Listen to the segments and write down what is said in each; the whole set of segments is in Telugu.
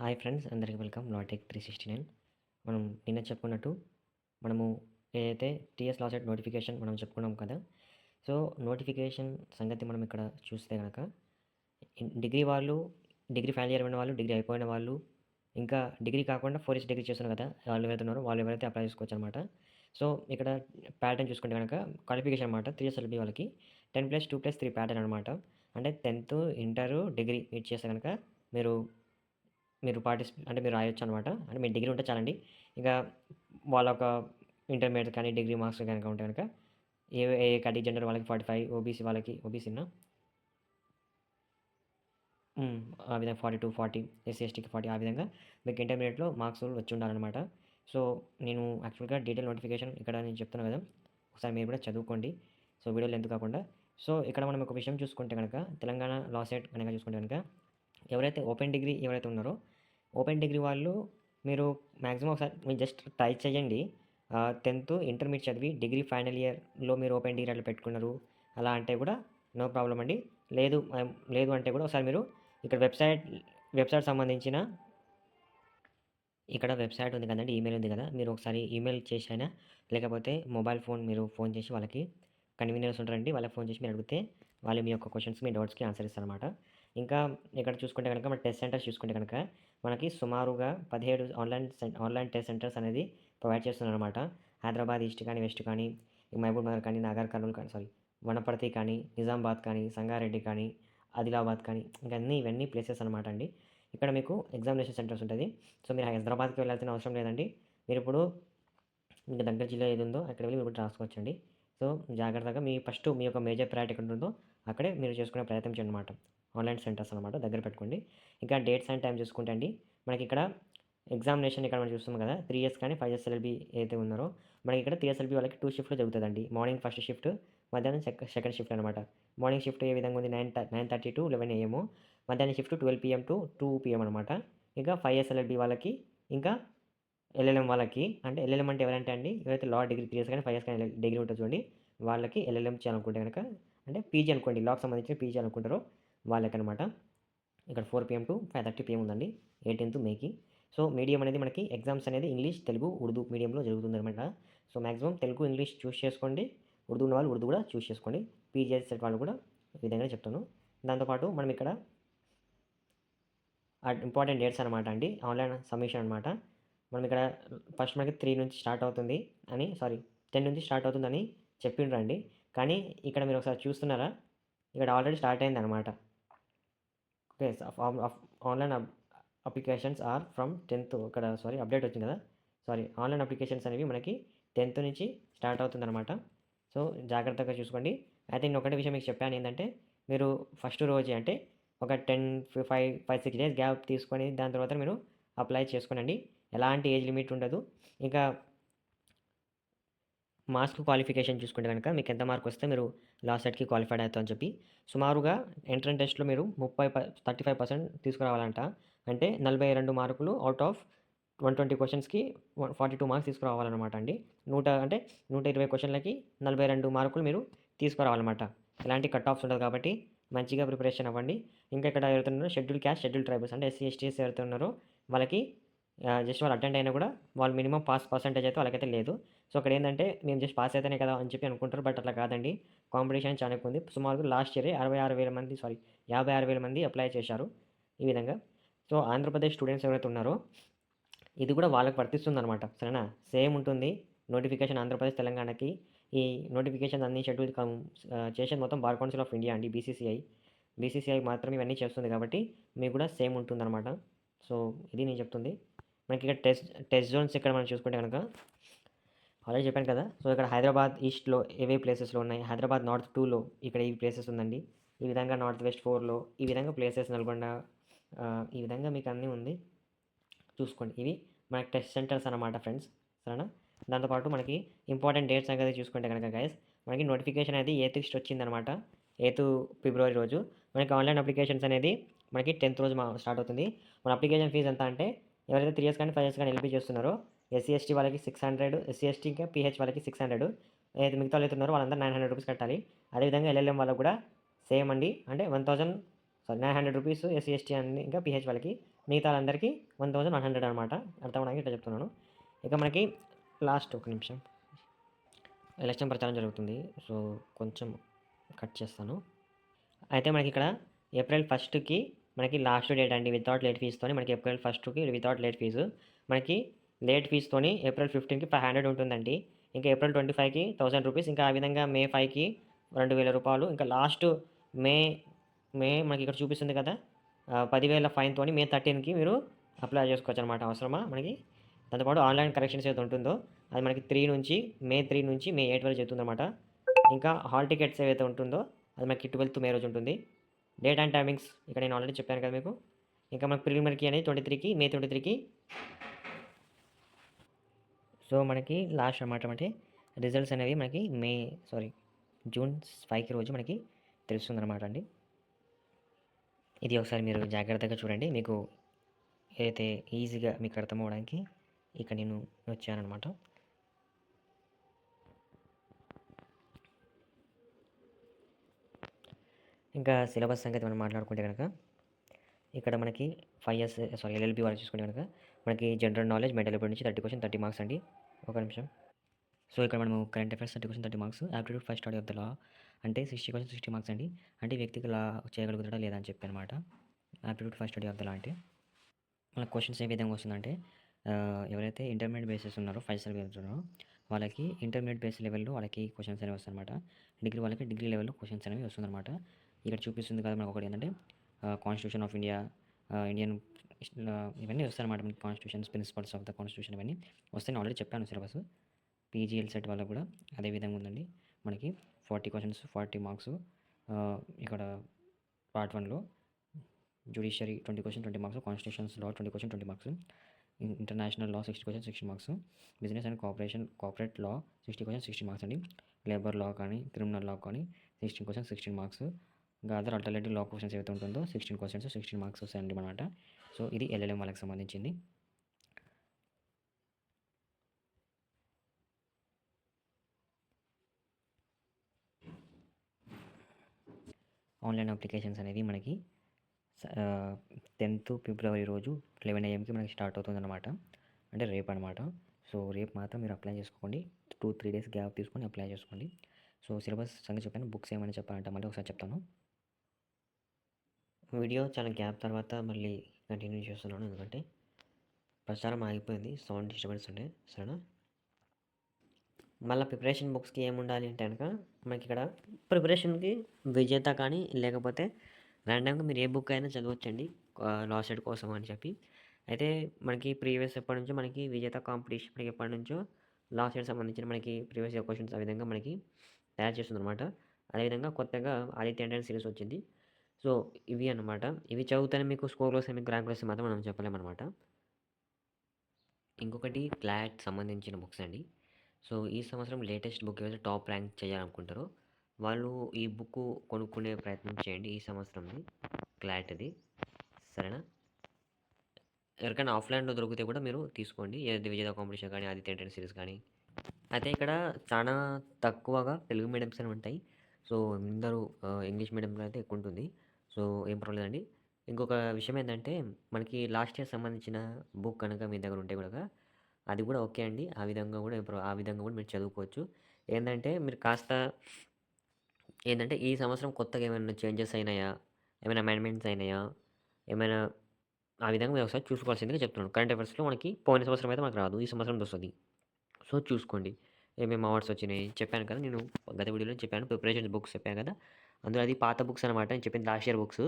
హాయ్ ఫ్రెండ్స్, అందరికి వెల్కమ్ లాటెక్ 369. మనం నిన్న చెప్పుకున్నట్టు మనము ఏదైతే టీఎస్ లాసెట్ నోటిఫికేషన్ మనం చెప్పుకున్నాం కదా. సో నోటిఫికేషన్ సంగతి మనం ఇక్కడ చూస్తే కనుక డిగ్రీ వాళ్ళు, డిగ్రీ ఫైనల్ ఇయర్ ఉన్న వాళ్ళు, డిగ్రీ అయిపోయిన వాళ్ళు, ఇంకా డిగ్రీ కాకుండా 4 ఇయర్స్ డిగ్రీ చేస్తున్నారు కదా, వాళ్ళు ఎవరైతే ఉన్నారో వాళ్ళు ఎవరైతే అప్లై చేసుకోవచ్చు అనమాట. సో ఇక్కడ ప్యాటర్న్ చూసుకుంటే కనుక క్వాలిఫికేషన్ అనమాట 3 ఇయర్స్ ఎల్బీ వాళ్ళకి 10+2+3 ప్యాటర్న్ అనమాట. అంటే 10th ఇంటర్ డిగ్రీ మీరు చేస్తే కనుక మీరు మీరు అంటే మీరు రాయొచ్చనమాట. అంటే మీ డిగ్రీ ఉంటే చాలండి. ఇక వాళ్ళ ఒక ఇంటర్మీడియేట్ కానీ, డిగ్రీ మార్క్స్ గనక ఉంటే గనక ఏ కేటగిరీ జెండర్ వాళ్ళకి 45, ఓబీసీ వాళ్ళకి ఓబీసీనా? ఆ విధంగా 42, 40, ఎస్సీ, ఎస్టీకి 40 ఆ విధంగా మీకు ఇంటర్మీడియేట్‌లో మార్క్స్ వచ్చి ఉండాలనమాట. సో నేను యాక్చువల్‌గా డీటెయిల్ నోటిఫికేషన్ ఇక్కడ నేను చెప్తున్నా కదా, ఒకసారి మీరు కూడా చదువుకోండి. సో వీడియో లెంత్ కాకుండా. సో ఇక్కడ మనం ఒక విషయం చూసుకుంటే గనక తెలంగాణ లా సెట్ గనక చూసుకుంటే గనక ఎవరైతే ఓపెన్ డిగ్రీ ఎవరైతే ఉన్నారో, ఓపెన్ డిగ్రీ వాళ్ళు మీరు మ్యాక్సిమం ఒకసారి మీరు జస్ట్ ట్రై చేయండి. 10th ఇంటర్మీడియట్ చదివి డిగ్రీ ఫైనల్ ఇయర్‌లో మీరు ఓపెన్ డిగ్రీ అట్లా పెట్టుకున్నారు అలా అంటే కూడా నో ప్రాబ్లమ్ అండి. లేదు అంటే కూడా ఒకసారి మీరు ఇక్కడ వెబ్‌సైట్ సంబంధించిన ఇక్కడ వెబ్‌సైట్ ఉంది కదండీ, ఈమెయిల్ ఉంది కదా, మీరు ఒకసారి ఈమెయిల్ చేసైనా లేకపోతే మొబైల్ ఫోన్ మీరు ఫోన్ చేసి వాళ్ళకి కన్వీనియర్స్ ఉంటారండి, వాళ్ళకి ఫోన్ చేసి మీరు అడిగితే వాళ్ళు మీ యొక్క క్వెషన్స్, మీ డౌట్స్‌కి ఆన్సర్ ఇస్తారనమాట. ఇంకా ఇక్కడ చూసుకుంటే కనుక మన టెస్ట్ సెంటర్స్ చూసుకుంటే కనుక మనకి సుమారుగా 17 ఆన్లైన్ టెస్ట్ సెంటర్స్ అనేది ప్రొవైడ్ చేస్తున్నారనమాట. హైదరాబాద్ ఈస్ట్ కానీ, వెస్ట్ కానీ, మహబూబ్ నగర్ కానీ, నాగర్ కర్నూల్ కానీ, వనపర్తి కానీ, నిజామాబాద్ కానీ, సంగారెడ్డి కానీ, ఆదిలాబాద్ కానీ, ఇంకా ఇవన్నీ ప్లేసెస్ అనమాట అండి. ఇక్కడ మీకు ఎగ్జామినేషన్ సెంటర్స్ ఉంటుంది. సో మీరు హైదరాబాద్కి వెళ్ళాల్సిన అవసరం లేదండి. మీరు ఇప్పుడు మీకు దగ్గర జిల్లా ఏది ఉందో అక్కడ వెళ్ళి మీరు కూడా రాసుకోవచ్చండి. సో జాగ్రత్తగా ఫస్ట్ మీ యొక్క మేజర్ ప్రయారిటీ ఎక్కడ ఉంటుందో అక్కడే మీరు చేసుకునే ప్రయత్నం చేయండి అనమాట. ఆన్లైన్ సెంటర్స్ అనమాట దగ్గర పెట్టుకోండి. ఇంకా డేట్స్ అండ్ టైం చూసుకుంటే అండి, మనకి ఇక్కడ ఎగ్జామినేషన్ ఇక్కడ మనం చూస్తున్నాం కదా, 3 ఇయర్స్ కానీ 5 ఇయర్స్ ఎల్ఎల్బీ ఏదైతే ఉన్నారో మనకి ఇక్కడ 3 ఇయర్స్ ఎల్ఎల్బీ వాళ్ళకి 2 షిఫ్ట్లు జరుగుతుందండి. మార్నింగ్ ఫస్ట్ షిఫ్ట్, మధ్యాహ్నం సెకండ్ షిఫ్ట్ అనమాట. మార్నింగ్ షిఫ్ట్ ఏ విధంగా ఉంది, 9:30 to 11 AM. మధ్యాహ్నం షిఫ్ట్ 12 PM to 2 PM అనమాట. ఇంకా 5 ఇయర్స్ ఎల్ఎల్బీ వాళ్ళకి, ఇంకా ఎల్ఎల్ఎం వాళ్ళకి, అంటే ఎల్ఎల్ఎం అంటే ఎవరంటే అండి, ఎవరైతే లా డిగ్రీ 3 ఇయర్స్ కానీ 5 ఇయర్స్ కానీ డిగ్రీ ఉంటుంది చూడండి, వాళ్ళకి ఎల్ఎల్ఎం చేయాలనుకుంటే కనుక, అంటే పీజీ అనుకోండి, లాకి సంబంధించిన పీజీ అనుకుంటారో వాళ్ళకనమాట. ఇక్కడ 4 PM to 5:30 PM ఉందండి 18th మేకి. సో మీడియం అనేది మనకి ఎగ్జామ్స్ అనేది ఇంగ్లీష్, తెలుగు, ఉర్దూ మీడియంలో జరుగుతుందనమాట. సో మ్యాక్సిమం తెలుగు, ఇంగ్లీష్ చూస్ చేసుకోండి. ఉర్దూ ఉన్న వాళ్ళు ఉర్దూ కూడా చూస్ చేసుకోండి. పీజీఎస్ సెట్ వాళ్ళు కూడా ఈ విధంగా చెప్తాను. దాంతోపాటు మనం ఇక్కడ ఇంపార్టెంట్ డేట్స్ అనమాట అండి, ఆన్లైన్ సబ్మిషన్ అనమాట. మనం ఇక్కడ ఫస్ట్ మనకి 3 నుంచి స్టార్ట్ అవుతుంది అని, 10 నుంచి స్టార్ట్ అవుతుందని చెప్పిండ్రండి. కానీ ఇక్కడ మీరు ఒకసారి చూస్తున్నారా, ఇక్కడ ఆల్రెడీ స్టార్ట్ అయింది అనమాట. Okay, online applications are from 10th. ఇక్కడ అప్డేట్ వచ్చింది కదా, ఆన్లైన్ అప్లికేషన్స్ అనేవి మనకి 10th నుంచి స్టార్ట్ అవుతుందన్నమాట. సో జాగ్రత్తగా చూసుకోండి. అయితే నేను ఒకటే విషయం మీకు చెప్పాను ఏంటంటే, మీరు ఫస్ట్ రోజే అంటే ఒక 5-6 డేస్ గ్యాప్ తీసుకొని దాని తర్వాత మీరు అప్లై చేసుకోనండి. ఎలాంటి ఏజ్ లిమిట్ ఉండదు. ఇంకా మార్క్స్ క్వాలిఫికేషన్ చూసుకుంటే కనుక మీకు ఎంత మార్క్ వస్తే మీరు లాస్ట్ సెట్కి క్వాలిఫైడ్ అవుతామని చెప్పి సుమారుగా ఎంట్రన్స్ టెస్ట్లో మీరు 35% తీసుకురావాలంట. అంటే 42 మార్కులు అవుట్ ఆఫ్ 120 క్వశ్చన్స్కి 42 మార్క్స్ తీసుకురావాలన్నమాట అండి. 120 క్వశ్చన్లకి 42 మార్కులు మీరు తీసుకురావాలన్నమాట. ఎలాంటి కట్ ఆఫ్స్ ఉండదు కాబట్టి మంచిగా ప్రిపరేషన్ అవ్వండి. ఇంకా ఇక్కడ ఎవరైతే ఉన్నారో షెడ్యూల్ క్యాస్ట్, షెడ్యూల్ ట్రైబల్స్ అంటే ఎస్సీ, ఎస్టీస్ ఎవరైతే ఉన్నారో వాళ్ళకి జస్ట్ వాళ్ళు అటెండ్ అయినా కూడా వాళ్ళు మినిమం పాస్ పర్సెంటేజ్ అయితే వాళ్ళకైతే లేదు. సో అక్కడ ఏంటంటే మేము జస్ట్ పాస్ అయితేనే కదా అని చెప్పి అనుకుంటారు, బట్ అట్లా కాదండి. కాంపిటీషన్ చాలా ఎక్కువ ఉంది. సుమారు లాస్ట్ ఇయర్ 56,000 మంది అప్లై చేశారు ఈ విధంగా. సో ఆంధ్రప్రదేశ్ స్టూడెంట్స్ ఎవరైతే ఉన్నారో ఇది కూడా వాళ్ళకి వర్తిస్తుందన్నమాట. సరేనా, సేమ్ ఉంటుంది నోటిఫికేషన్ ఆంధ్రప్రదేశ్, తెలంగాణకి. ఈ నోటిఫికేషన్ అన్ని షెడ్యూల్ చేసేది మొత్తం బార్ కౌన్సిల్ ఆఫ్ ఇండియా అండి, బీసీసీఐ మాత్రమే ఇవన్నీ చేస్తుంది కాబట్టి మీకు కూడా సేమ్ ఉంటుందన్నమాట. సో ఇది నేను చెప్తుంది. మనకి ఇక్కడ టెస్ట్ జోన్స్ ఇక్కడ మనం చూసుకుంటే కనుక ఆల్రెడీ చెప్పాను కదా. సో ఇక్కడ హైదరాబాద్ ఈస్ట్లో ఏవే ప్లేసెస్లో ఉన్నాయి, హైదరాబాద్ నార్త్ 2లో ఇక్కడ ఈ ప్లేసెస్ ఉందండి. ఈ విధంగా నార్త్ వెస్ట్ 4లో ఈ విధంగా ప్లేసెస్, నల్గొండ ఈ విధంగా మీకు అన్నీ ఉంది చూసుకోండి. ఇవి మనకి టెస్ట్ సెంటర్స్ అనమాట ఫ్రెండ్స్, సరేనా. దాంతోపాటు మనకి ఇంపార్టెంట్ డేట్స్ అనేది చూసుకుంటే కనుక గైస్, మనకి నోటిఫికేషన్ అనేది 8th వచ్చిందనమాట. 8th ఫిబ్రవరి రోజు మనకి ఆన్లైన్ అప్లికేషన్స్ అనేది మనకి 10th రోజు స్టార్ట్ అవుతుంది. మన అప్లికేషన్ ఫీజు ఎంత అంటే, ఎవరైతే 3 ఇయర్స్ కానీ 5 ఇయర్స్ కానీ ఎల్పీ చేస్తున్నారో ఎస్సీ ఎస్టీ వాళ్ళకి 600, ఎస్సీ ఎస్టీ ఇంకా పీహెచ్ వాళ్ళకి 600, ఏదైతే మిగతా వాళ్ళు అవుతున్నారో వాళ్ళందరూ 900 రూపీస్ కట్టాలి. అదేవిధంగా ఎల్ఎల్ఎం వాళ్ళకి కూడా సేమ్ అండి, అంటే 900 రూపీస్ ఎస్సీ ఎస్టీ అని ఇంకా పీహెచ్ వాళ్ళకి, మిగతా వాళ్ళందరికీ 1100 అనమాట. అర్థమవడానికి ఇట్లా చెప్తున్నాను. ఇక మనకి లాస్ట్ ఒక నిమిషం ఎలక్షన్ ప్రచారం జరుగుతుంది. సో కొంచెం కట్ చేస్తాను. అయితే మనకి ఇక్కడ ఏప్రిల్ 1కి మనకి లాస్ట్ డేట్ అండి. వితౌట్ లేట్ ఫీజ్‌తోని మనకి ఏప్రిల్ 1కి వితౌట్ లేట్ ఫీజు. మనకి లేట్ ఫీజ్‌తోని ఏప్రిల్ 15కి 500 ఉంటుందండి. ఇంకా ఏప్రిల్ 25కి ₹1000. ఇంకా ఆ విధంగా మే 5కి ₹2000. ఇంకా లాస్ట్ మే మే మనకి ఇక్కడ చూపిస్తుంది కదా! 10,000 ఫైన్‌తోని మే 13కి మీరు అప్లై చేసుకోవచ్చనమాట. అవసరమా మనకి? దాంతో పాటు ఆన్‌లైన్ కరెక్షన్స్ ఏదైతే ఉంటుందో అది మనకి 3 నుంచి మే 8 వరకు చెప్తుందనమాట. ఇంకా హాల్ టికెట్స్ ఏవైతే ఉంటుందో అది మనకి 12థ్ మే రోజు ఉంటుంది. డేట్ అండ్ టైమింగ్స్ ఇక్కడ నేను ఆల్రెడీ చెప్పాను కదా మీకు. ఇంకా మనకి ప్రిలిమినరీకి అనేది 23కి మే 23కి. సో మనకి లాస్ట్ అనమాట. అంటే రిజల్ట్స్ అనేవి మనకి జూన్ 5కి రోజు మనకి తెలుస్తుందన్నమాట అండి. ఇది ఒకసారి మీరు జాగ్రత్తగా చూడండి. మీకు ఏదైతే ఈజీగా మీకు అర్థమవ్వడానికి ఇక్కడ నేను వచ్చాననమాట. ఇంకా సిలబస్ సంగతి మనం మాట్లాడుకుంటే కనుక ఇక్కడ మనకి 5 ఇయర్స్ ఎల్ఎల్బి వరకు చూసుకుంటే కనుక మనకి జనరల్ నాలెడ్జ్, మెంటల్ ఎబిలిటీ నుంచి 30 క్వశ్చన్ 30 మార్క్స్ అండి. ఒక నిమిషం. సో ఇక్కడ మనము current affairs 30 question 30 marks, aptitude first study of the law అంటే 60 క్వశ్చన్ 60 మార్క్స్ అండి. అంటే వ్యక్తికి లా చేయగలుగుతాడా లేదా అని చెప్పి అనమాట. Aptitude first study of the law అంటే మన క్వశ్చన్స్ ఏ విధంగా వస్తుందంటే ఎవరైతే ఇంటర్మీడియట్ బేసెస్ ఉన్నారో 5 స్టార్ ఉన్నారో వాళ్ళకి ఇంటర్మీడియట్ బేస్ లెవెల్లో వాళ్ళకి క్వశ్చన్స్ అనేవి వస్తాయన్నమాట. డిగ్రీ వాళ్ళకి డిగ్రీ లెవెల్లో క్వశ్చన్స్ అనేవి వస్తుందన్నమాట. ఇక్కడ చూపిస్తుంది కదా మనకు ఒకటి ఏంటంటే కాన్స్టిట్యూషన్ ఆఫ్ ఇండియా, ఇండియన్ ఇవన్నీ వస్తాయన్నమాట. మనకి constitutions, principles of the constitution ఇవన్నీ వస్తాయని ఆల్రెడీ చెప్పాను సిలబస్. పీజీఎల్ సెట్ వాళ్ళకు కూడా అదే విధంగా ఉందండి. మనకి 40 క్వశ్చన్స్ 40 మార్క్స్. ఇక్కడ పార్ట్ 1లో judiciary 20 question 20 marks, constitutions law 20 question 20 marks, international law 60 question 60 marks, business and corporate law 60 question 60 marks అండి. లేబర్ లా కానీ క్రిమినల్ లా కానీ 16 క్వశ్చన్ 16 మార్క్స్. ఇంకా అదర్ ఆల్టర్నేటివ్ లా క్వశ్చన్స్ ఏవైతే ఉంటుందో 16 క్వశ్చన్స్ 16 మార్క్స్ వస్తాయండి అనమాట. సో ఇది ఎల్ఎల్ఎం వాళ్ళకి సంబంధించింది. ఆన్లైన్ అప్లికేషన్స్ అనేవి మనకి 10th ఫిబ్రవరి రోజు 11 AM మనకి స్టార్ట్ అవుతుందన్నమాట. అంటే రేపు అనమాట. సో రేపు మాత్రం మీరు అప్లై చేసుకోండి. 2-3 డేస్ గ్యాప్ తీసుకొని అప్లై చేసుకోండి. సో సిలబస్ సంగతి చెప్పాను. బుక్స్ ఏమని చెప్పాలంటే మళ్ళీ ఒకసారి చెప్తాను. వీడియో చాలా గ్యాప్ తర్వాత మళ్ళీ కంటిన్యూ చేస్తున్నాను. ఎందుకంటే ప్రచారం ఆగిపోయింది. సౌండ్ డిస్టర్బెన్స్ ఉండే. సరేనా? మళ్ళీ ప్రిపరేషన్ బుక్స్కి ఏముండాలి అంటే కనుక మనకి ఇక్కడ ప్రిపరేషన్కి విజేత కానీ లేకపోతే ర్యాండమ్గా మీరు ఏ బుక్ అయినా చదవచ్చండి లా సెట్ కోసం అని చెప్పి. అయితే మనకి ప్రీవియస్ ఎప్పటి నుంచో మనకి విజేత కాంపిటీషన్ మనకి ఎప్పటి నుంచో లా సెట్ సంబంధించిన మనకి ప్రీవియస్ ఇయర్ క్వశ్చన్స్ ఆ విధంగా మనకి తయారు చేస్తుందన్నమాట. అదేవిధంగా కొత్తగా ఆదిత్య ఎంట్రన్స్ సిరీస్ వచ్చింది. సో ఇవి అన్నమాట. ఇవి చదివితేనే మీకు స్కోర్ వస్తే మీకు ర్యాంక్ వస్తే మాత్రం మనం చెప్పలేమన్నమాట. ఇంకొకటి క్లాట్ సంబంధించిన బుక్స్ అండి. సో ఈ సంవత్సరం లేటెస్ట్ బుక్ ఏదైతే టాప్ ర్యాంక్ చేయాలనుకుంటారో వాళ్ళు ఈ బుక్ కొనుక్కునే ప్రయత్నం చేయండి. ఈ సంవత్సరంది క్లాట్ది. సరేనా? ఎవరికైనా ఆఫ్లైన్లో దొరికితే కూడా మీరు తీసుకోండి. ఏది విజేత కాంపిటీషన్ కానీ ఆదిత్య ఎంట్రన్స్ సిరీస్ కానీ. అయితే ఇక్కడ చాలా తక్కువగా తెలుగు మీడియంస్ అని ఉంటాయి. సో అందరూ ఇంగ్లీష్ మీడియంలో అయితే ఎక్కువ ఉంటుంది. సో ఏం పర్వాలేదండి. ఇంకొక విషయం ఏంటంటే మనకి లాస్ట్ ఇయర్ సంబంధించిన బుక్ కనుక మీ దగ్గర ఉంటే కూడా అది కూడా ఓకే అండి. ఆ విధంగా కూడా ఆ విధంగా కూడా మీరు చదువుకోవచ్చు. ఏందంటే మీరు కాస్త ఏందంటే ఈ సంవత్సరం కొత్తగా ఏమైనా చేంజెస్ అయినాయా? ఏమైనా అమెండ్మెంట్స్ అయినాయా? ఏమైనా ఆ విధంగా మీరు ఒకసారి చూసుకోవాల్సిందిగా చెప్తున్నాను. కరెంట్ అఫైర్స్‌లో మనకి పోయిన సంవత్సరం అయితే మనకు రాదు. ఈ సంవత్సరం వస్తది. సో చూసుకోండి. ఏమేమి అవార్డ్స్ వచ్చినాయి చెప్పాను కదా! నేను గత వీడియోలో చెప్పాను. ప్రిపరేషన్ బుక్స్ చెప్పాను కదా! అందులో అది పాత బుక్స్ అనమాట. నేను చెప్పింది లాస్ట్ ఇయర్ బుక్స్.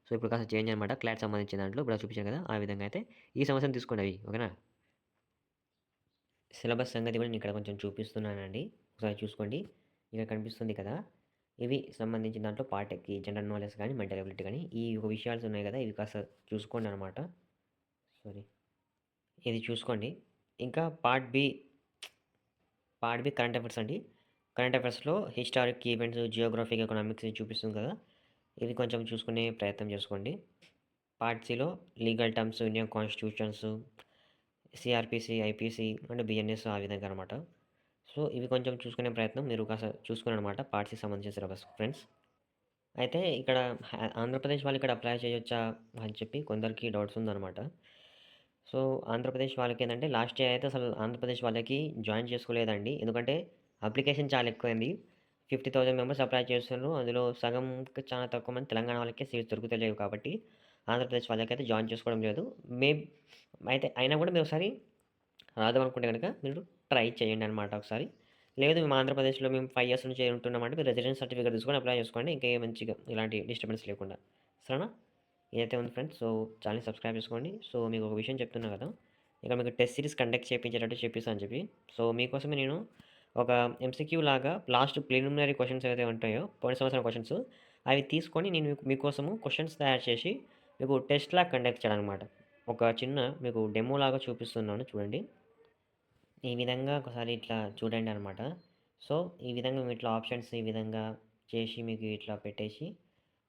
సో ఇప్పుడు కాస్త చేంజ్ అనమాట. క్లాట్ సంబంధించిన దాంట్లో ఇప్పుడు చూపించాను కదా! ఆ విధంగా అయితే ఈ సంవత్సరం తీసుకోండి అవి. ఓకేనా? సిలబస్ సంగతి కూడా నేను ఇక్కడ కొంచెం చూపిస్తున్నానండి. ఒకసారి చూసుకోండి. ఇక్కడ కనిపిస్తుంది కదా! ఇవి సంబంధించిన దాంట్లో పార్ట్‌కి జనరల్ నాలెడ్జ్ కానీ, మెంటల్ ఎబిలిటీ కానీ ఈ ఒక విషయాలు ఉన్నాయి కదా! ఇవి కాస్త చూసుకోండి అనమాట. సారీ. ఇది చూసుకోండి. ఇంకా పార్ట్ బి కరెంట్ అఫైర్స్ అండి. కరెంట్ అఫైర్స్‌లో హిస్టారిక్ ఈవెంట్స్, జియోగ్రఫిక్, ఎకనామిక్స్ ఇవి చూపిస్తుంది కదా! ఇవి కొంచెం చూసుకునే ప్రయత్నం చేసుకోండి. పార్ట్ సిలో legal terms, Indian constitutions, CrPC, IPC and BNS ఆ విధంగా అనమాట. సో ఇవి కొంచెం చూసుకునే ప్రయత్నం మీరు కాస్త చూసుకోండి అనమాట. పార్ట్ సి సంబంధించిన సిలబస్ ఫ్రెండ్స్. అయితే ఇక్కడ ఆంధ్రప్రదేశ్ వాళ్ళు ఇక్కడ అప్లై చేయొచ్చా అని చెప్పి కొందరికి డౌట్స్ ఉందనమాట. సో, ఆంధ్రప్రదేశ్ వాళ్ళకేందంటే లాస్ట్ ఇయర్ అయితే అసలు ఆంధ్రప్రదేశ్ వాళ్ళకి జాయిన్ చేసుకోలేదండి. ఎందుకంటే అప్లికేషన్ చాలా ఎక్కువైంది. 50,000 మెంబర్స్ అప్లై చేస్తున్నారు. అందులో సగంకి చాలా తక్కువ మంది తెలంగాణ వాళ్ళకే సీట్స్ దొరుకుతలేవు కాబట్టి ఆంధ్రప్రదేశ్ వాళ్ళకైతే జాయిన్ చేసుకోవడం లేదు. మే అయితే అయినా కూడా మీరు ఒకసారి రాదామనుకుంటే గనక మీరు ట్రై చేయండనమాట ఒకసారి. లేదు మేము ఆంధ్రప్రదేశ్‌లో మేము 5 ఇయర్స్ నుంచి ఉంటున్నామంటే మీరు రెసిడెన్స్ సర్టిఫికేట్ తీసుకొని అప్లై చేసుకోండి. ఇంకా మంచిగా ఇలాంటి డిస్టర్బెన్స్ లేకుండా. సరేనా? ఏదైతే ఉంది ఫ్రెండ్స్. సో, ఛానెల్‌ని సబ్స్క్రైబ్ చేసుకోండి. సో, మీకు ఒక విషయం చెప్తున్నా కదా! ఇక మీకు టెస్ట్ సిరీస్ కండక్ట్ చేపించేటట్టు చెప్పిస్తా అని చెప్పి. సో, మీకోసమే నేను ఒక ఎంసీక్యూ లాగా లాస్ట్ ప్రిలిమినరీ క్వెషన్స్ ఏవైతే ఉంటాయో, పోయిన సంవత్సరం క్వెషన్స్ అవి తీసుకొని నేను మీకోసము క్వెషన్స్ తయారు చేసి మీకు టెస్ట్‌లాగా కండక్ట్ చేయడనమాట. ఒక చిన్న మీకు డెమో లాగా చూపిస్తున్నాను చూడండి. ఈ విధంగా ఒకసారి ఇట్లా చూడండనమాట. సో, ఈ విధంగా మేము ఇట్లా ఆప్షన్స్ ఈ విధంగా చేసి మీకు ఇట్లా పెట్టేసి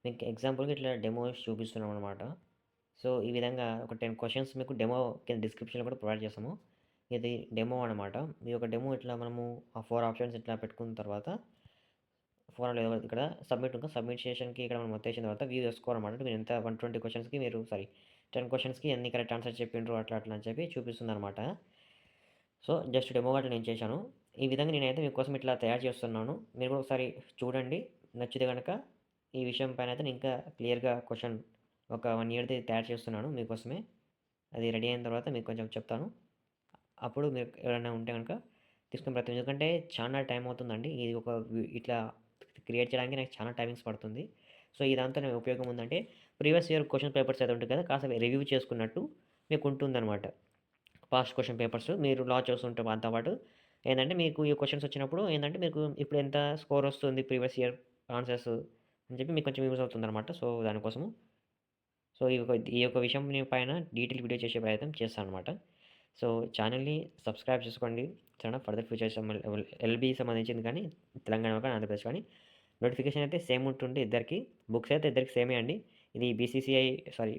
మీకు ఎగ్జాంపుల్‌గా ఇట్లా డెమోస్ చూపిస్తున్నామనమాట. సో, ఈ విధంగా ఒక 10 క్వెషన్స్ మీకు డెమో కింద డిస్క్రిప్షన్‌లో కూడా ప్రొవైడ్ చేస్తాము. ఇది డెమో అనమాట. ఈ యొక్క డెమో ఇట్లా మనము ఆ 4 ఆప్షన్స్ ఇట్లా పెట్టుకున్న తర్వాత 4 లేవు ఇక్కడ సబ్మిట్ ఇంకా సబ్మిట్ సెషన్‌కి ఇక్కడ మనం వచ్చేసిన తర్వాత వ్యూ స్కోర్ అనమాట. మీరు ఎంత 120 క్వెషన్స్‌కి మీరు సారీ 10 క్వెషన్స్‌కి ఎన్ని కరెక్ట్ ఆన్సర్స్ చెప్పిండ్రు అట్లా అట్లా అని చెప్పి చూపిస్తుందనమాట. సో, జస్ట్ డెమో గట్ట నేను చేశాను. ఈ విధంగా నేనైతే మీకోసం ఇట్లా తయారు చేస్తున్నాను. మీరు కూడా ఒకసారి చూడండి. నచ్చితే గనక ఈ విషయం పైన అయితే నేను ఇంకా క్లియర్‌గా క్వెషన్ ఒక 1 ఇయర్‌ది తయారు చేస్తున్నాను మీకోసమే. అది రెడీ అయిన తర్వాత మీకు కొంచెం చెప్తాను. అప్పుడు మీరు ఎవరైనా ఉంటే గనక తీసుకునే ప్రయత్నం ఎందుకంటే చానా టైం అవుతుందండి. ఇది ఒక ఇట్లా క్రియేట్ చేయడానికి నాకు చాలా టైమింగ్స్ పడుతుంది. సో, ఇదంతా నాకు ఉపయోగం ఉందంటే ప్రీవియస్ ఇయర్ క్వెషన్ పేపర్స్ ఏదో ఉంటాయి కదా! కాస్త రివ్యూ చేసుకున్నట్టు మీకుంటుందనమాట. పాస్ట్ క్వెషన్ పేపర్స్ మీరు లా చేస్తుంటే దాంతో పాటు ఏందంటే మీకు ఈ క్వెషన్స్ వచ్చినప్పుడు ఏందంటే మీకు ఇప్పుడు ఎంత స్కోర్ వస్తుంది ప్రీవియస్ ఇయర్ ఆన్సర్స్ అని చెప్పి మీకు కొంచెం యూజ్ అవుతుందనమాట. సో, దానికోసము. సో, ఈ యొక్క విషయం పైన డీటెయిల్ వీడియో చేసే ప్రయత్నం చేస్తాననమాట. సో, ఛానెల్‌ని సబ్స్క్రైబ్ చేసుకోండి. చాలా ఫర్దర్ ఫ్యూచర్స్ ఎల్‌బీ సంబంధించింది కానీ తెలంగాణ కానీ ఆంధ్రప్రదేశ్ కానీ నోటిఫికేషన్ అయితే సేమ్ ఉంటుంది ఇద్దరికీ. బుక్స్ అయితే ఇద్దరికి సేమే అండి. ఇది BCCI sorry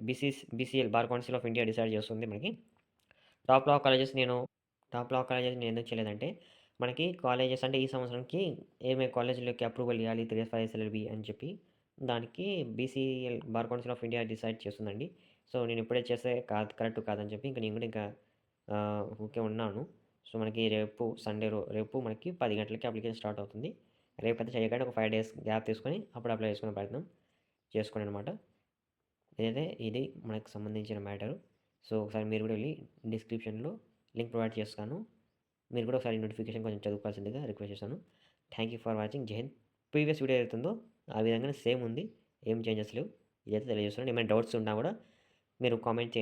బీసీఎల్ bar council of India decide చేస్తుంది మనకి. టాప్ లా కాలేజెస్ నేను టాప్ లా కాలేజెస్ నేను ఎందుకు చేయలేదంటే, మనకి కాలేజెస్ అంటే ఈ సంవత్సరంకి ఏమేమి కాలేజీలకి అప్రూవల్ ఇయ్యాలి 3 ఇయర్స్ ఎల్ఎల్‌బీ అని చెప్పి, దానికి బీసీఎల్ bar council of India decide చేస్తుందండి. సో, నేను ఇప్పుడే చేస్తే కరెక్ట్ కాదని చెప్పి ఇంక నేను కూడా ఇంకా ఊకే ఉన్నాను. సో, మనకి రేపు సండే రేపు మనకి 10 గంటలకి అప్లికేషన్ స్టార్ట్ అవుతుంది. రేపైతే చేయకండి ఒక 5 డేస్ గ్యాప్ తీసుకొని అప్పుడు అప్లై చేసుకునే ప్రయత్నం చేసుకోండనమాట. ఇది మనకు సంబంధించిన మ్యాటరు. సో, ఒకసారి మీరు కూడా వెళ్లి డిస్క్రిప్షన్‌లో లింక్ ప్రొవైడ్ చేస్తాను. మీరు కూడా ఒకసారి నోటిఫికేషన్ కొంచెం చదువుకోవాల్సిందిగా రిక్వెస్ట్ చేశాను. Thank you for watching. జై హింద్. ప్రీవియస్ వీడియో ఏదైతుందో ఆ విధంగానే సేమ్ ఉంది. ఏం చేంజెస్ లేవు. ఇదైతే తెలియజేస్తున్నాను. ఏమైనా డౌట్స్ ఉన్నా కూడా మీరు కామెంట్